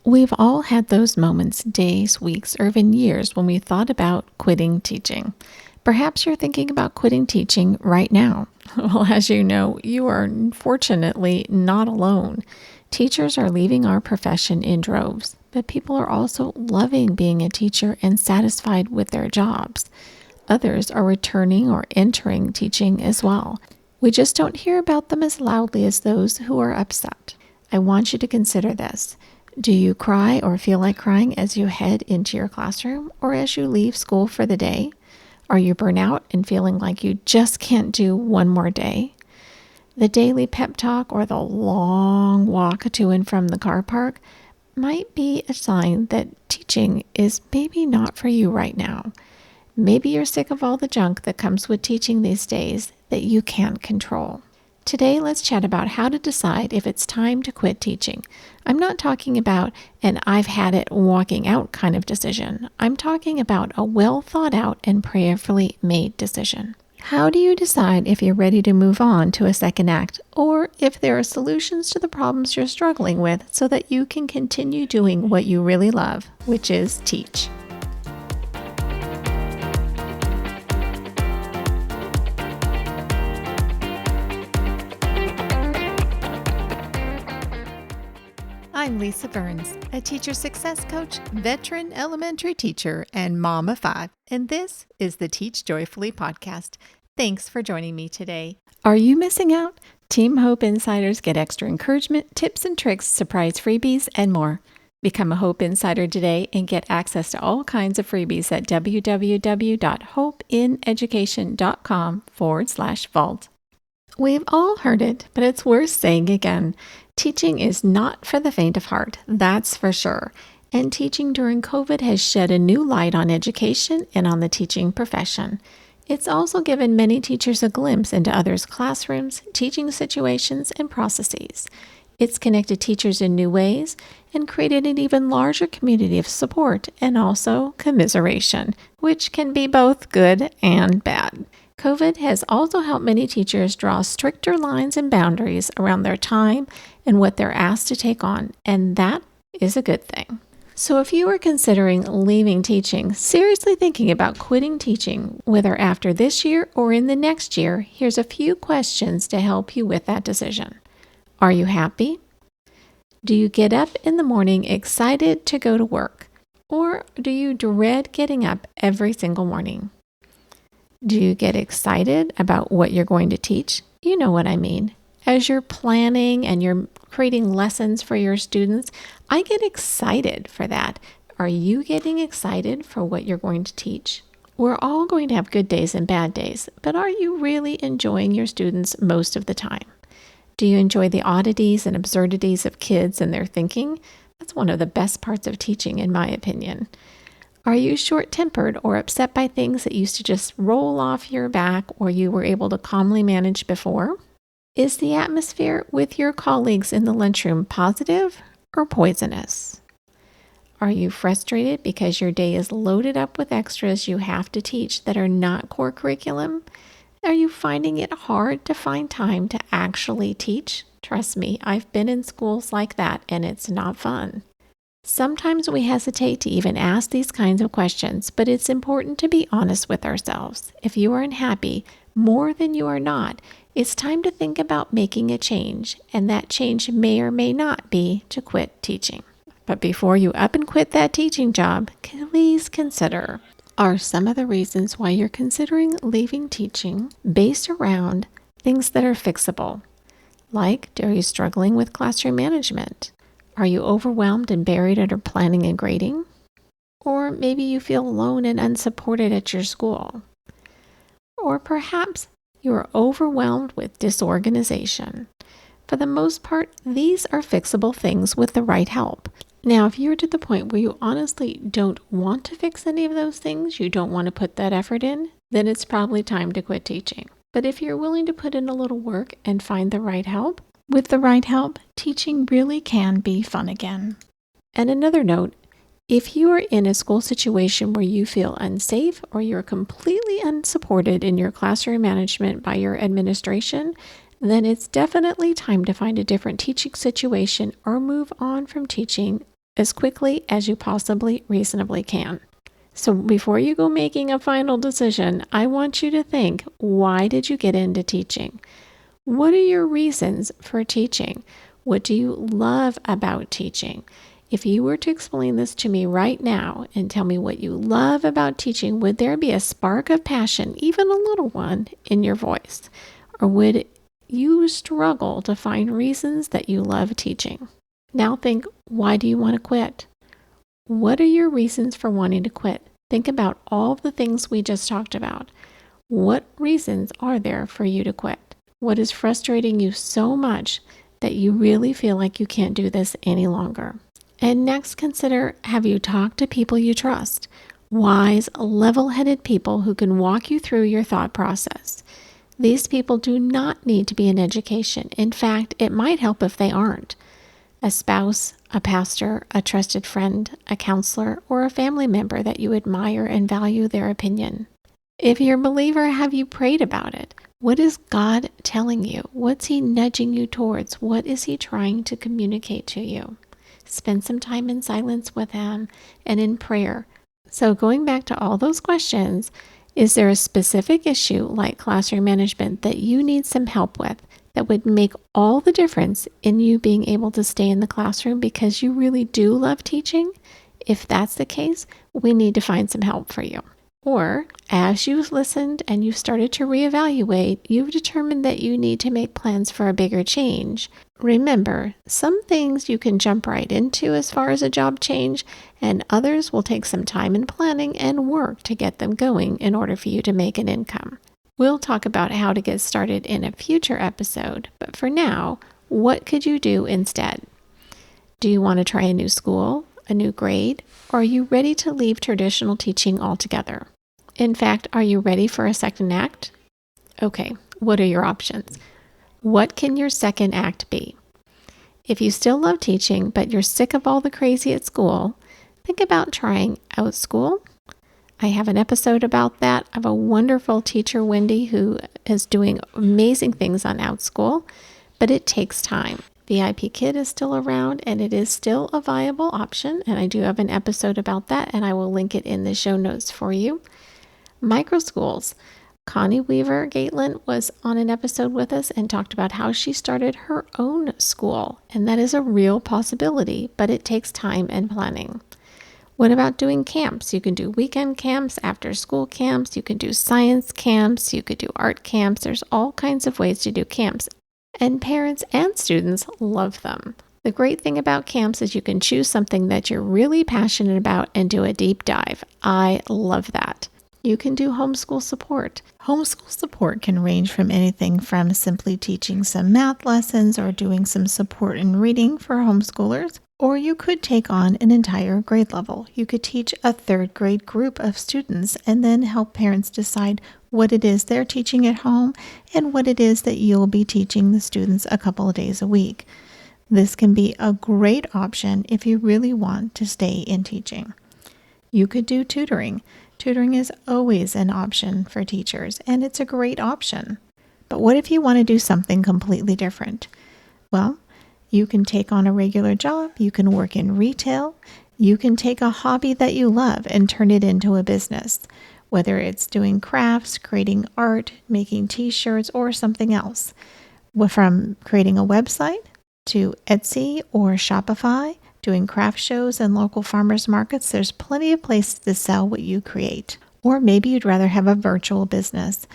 We've all had those moments, days, weeks, or even years when we thought about quitting teaching. Perhaps you're thinking about quitting teaching right now. Well, as you know, you are unfortunately not alone. Teachers are leaving our profession in droves, but people are also loving being a teacher and satisfied with their jobs. Others are returning or entering teaching as well. We just don't hear about them as loudly as those who are upset. I want you to consider this. Do you cry or feel like crying as you head into your classroom or as you leave school for the day? Are you burnt out and feeling like you just can't do one more day? The daily pep talk or the long walk to and from the car park might be a sign that teaching is maybe not for you right now. Maybe you're sick of all the junk that comes with teaching these days that you can't control. Today, let's chat about how to decide if it's time to quit teaching. I'm not talking about an I've had it walking out kind of decision. I'm talking about a well thought out and prayerfully made decision. How do you decide if you're ready to move on to a second act or if there are solutions to the problems you're struggling with so that you can continue doing what you really love, which is teach? I'm Lisa Burns, a teacher success coach, veteran elementary teacher, and mom of 5. And this is the Teach Joyfully podcast. Thanks for joining me today. Are you missing out? Team H.O.P.E Insiders get extra encouragement, tips and tricks, surprise freebies, and more. Become a H.O.P.E Insider today and get access to all kinds of freebies at www.hopeineducation.com/vault. We've all heard it, but it's worth saying again. Teaching is not for the faint of heart, that's for sure. And teaching during COVID has shed a new light on education and on the teaching profession. It's also given many teachers a glimpse into others' classrooms, teaching situations, and processes. It's connected teachers in new ways and created an even larger community of support and also commiseration, which can be both good and bad. COVID has also helped many teachers draw stricter lines and boundaries around their time and what they're asked to take on, and that is a good thing. So if you are considering leaving teaching, seriously thinking about quitting teaching, whether after this year or in the next year, here's a few questions to help you with that decision. Are you happy? Do you get up in the morning excited to go to work? Or do you dread getting up every single morning? Do you get excited about what you're going to teach? You know what I mean. As you're planning and you're creating lessons for your students, I get excited for that. Are you getting excited for what you're going to teach? We're all going to have good days and bad days, but are you really enjoying your students most of the time? Do you enjoy the oddities and absurdities of kids and their thinking? That's one of the best parts of teaching, in my opinion. Are you short-tempered or upset by things that used to just roll off your back or you were able to calmly manage before? Is the atmosphere with your colleagues in the lunchroom positive or poisonous? Are you frustrated because your day is loaded up with extras you have to teach that are not core curriculum? Are you finding it hard to find time to actually teach? Trust me, I've been in schools like that and it's not fun. Sometimes we hesitate to even ask these kinds of questions, but it's important to be honest with ourselves. If you are unhappy more than you are not, it's time to think about making a change, and that change may or may not be to quit teaching. But before you up and quit that teaching job, please consider, are some of the reasons why you're considering leaving teaching based around things that are fixable? Like, are you struggling with classroom management? Are you overwhelmed and buried under planning and grading? Or maybe you feel alone and unsupported at your school. Or perhaps you are overwhelmed with disorganization. For the most part, these are fixable things with the right help. Now, if you're to the point where you honestly don't want to fix any of those things, you don't want to put that effort in, then it's probably time to quit teaching. But if you're willing to put in a little work and find the right help, with the right help, teaching really can be fun again. And another note, if you are in a school situation where you feel unsafe or you're completely unsupported in your classroom management by your administration, then it's definitely time to find a different teaching situation or move on from teaching as quickly as you possibly reasonably can. So before you go making a final decision, I want you to think, why did you get into teaching? What are your reasons for teaching? What do you love about teaching? If you were to explain this to me right now and tell me what you love about teaching, would there be a spark of passion, even a little one, in your voice? Or would you struggle to find reasons that you love teaching? Now think, why do you want to quit? What are your reasons for wanting to quit? Think about all the things we just talked about. What reasons are there for you to quit? What is frustrating you so much that you really feel like you can't do this any longer? And next, consider, have you talked to people you trust? Wise, level-headed people who can walk you through your thought process. These people do not need to be in education. In fact, it might help if they aren't. A spouse, a pastor, a trusted friend, a counselor, or a family member that you admire and value their opinion. If you're a believer, have you prayed about it? What is God telling you? What's He nudging you towards? What is He trying to communicate to you? Spend some time in silence with Him and in prayer. So going back to all those questions, is there a specific issue like classroom management that you need some help with that would make all the difference in you being able to stay in the classroom because you really do love teaching? If that's the case, we need to find some help for you. Or, as you've listened and you've started to reevaluate, you've determined that you need to make plans for a bigger change. Remember, some things you can jump right into as far as a job change, and others will take some time and planning and work to get them going in order for you to make an income. We'll talk about how to get started in a future episode, but for now, what could you do instead? Do you want to try a new school, a new grade, or are you ready to leave traditional teaching altogether? In fact, are you ready for a second act? Okay, what are your options? What can your second act be? If you still love teaching, but you're sick of all the crazy at school, think about trying OutSchool. I have an episode about that. I have a wonderful teacher, Wendy, who is doing amazing things on OutSchool, but it takes time. VIP Kid is still around and it is still a viable option, and I do have an episode about that, and I will link it in the show notes for you. Micro schools. Connie Weaver Gatelin was on an episode with us and talked about how she started her own school, and that is a real possibility, but it takes time and planning. What about doing camps? You can do weekend camps, after school camps, you can do science camps, you could do art camps. There's all kinds of ways to do camps, and parents and students love them. The great thing about camps is you can choose something that you're really passionate about and do a deep dive. I love that. You can do homeschool support. Homeschool support can range from anything from simply teaching some math lessons or doing some support in reading for homeschoolers, or you could take on an entire grade level. You could teach a third grade group of students and then help parents decide what it is they're teaching at home and what it is that you'll be teaching the students a couple of days a week. This can be a great option if you really want to stay in teaching. You could do tutoring. Tutoring is always an option for teachers, and it's a great option. But what if you want to do something completely different? Well, you can take on a regular job, you can work in retail, you can take a hobby that you love and turn it into a business, whether it's doing crafts, creating art, making t-shirts, or something else. From creating a website to Etsy or Shopify, doing craft shows and local farmers markets, there's plenty of places to sell what you create. Or maybe you'd rather have a virtual business.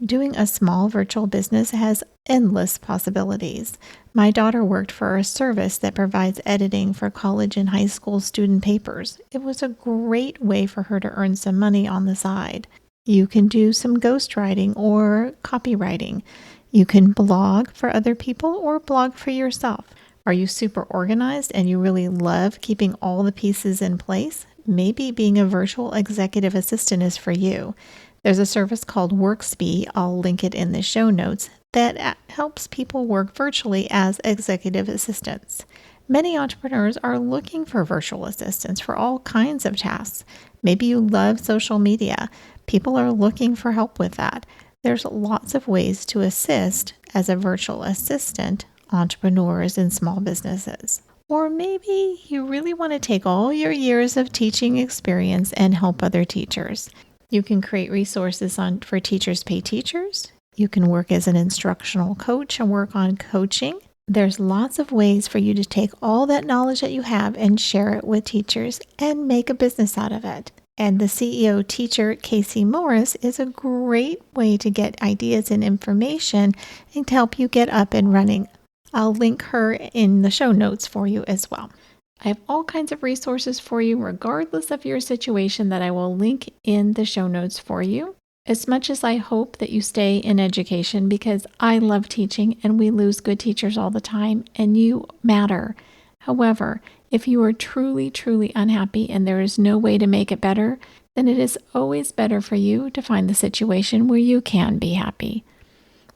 Doing a small virtual business has endless possibilities. My daughter worked for a service that provides editing for college and high school student papers. It was a great way for her to earn some money on the side. You can do some ghostwriting or copywriting. You can blog for other people or blog for yourself. Are you super organized and you really love keeping all the pieces in place? Maybe being a virtual executive assistant is for you. There's a service called H.O.P.E, I'll link it in the show notes, that helps people work virtually as executive assistants. Many entrepreneurs are looking for virtual assistants for all kinds of tasks. Maybe you love social media. People are looking for help with that. There's lots of ways to assist as a virtual assistant entrepreneurs and small businesses. Or maybe you really want to take all your years of teaching experience and help other teachers. You can create resources for Teachers Pay Teachers. You can work as an instructional coach and work on coaching. There's lots of ways for you to take all that knowledge that you have and share it with teachers and make a business out of it. And the CEO teacher, Casey Morris, is a great way to get ideas and information and to help you get up and running. I'll link her in the show notes for you as well. I have all kinds of resources for you, regardless of your situation, that I will link in the show notes for you. As much as I hope that you stay in education, because I love teaching and we lose good teachers all the time and you matter. However, if you are truly, truly unhappy and there is no way to make it better, then it is always better for you to find the situation where you can be happy.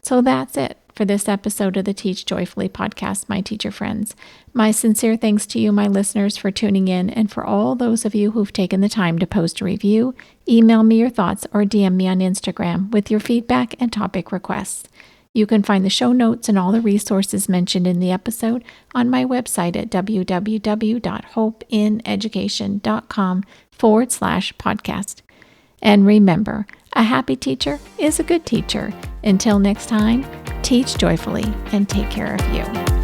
So that's it for this episode of the Teach Joyfully podcast, my teacher friends. My sincere thanks to you, my listeners, for tuning in, and for all those of you who've taken the time to post a review, email me your thoughts, or DM me on Instagram with your feedback and topic requests. You can find the show notes and all the resources mentioned in the episode on my website at www.hopeineducation.com/podcast. And remember, a happy teacher is a good teacher. Until next time, teach joyfully and take care of you.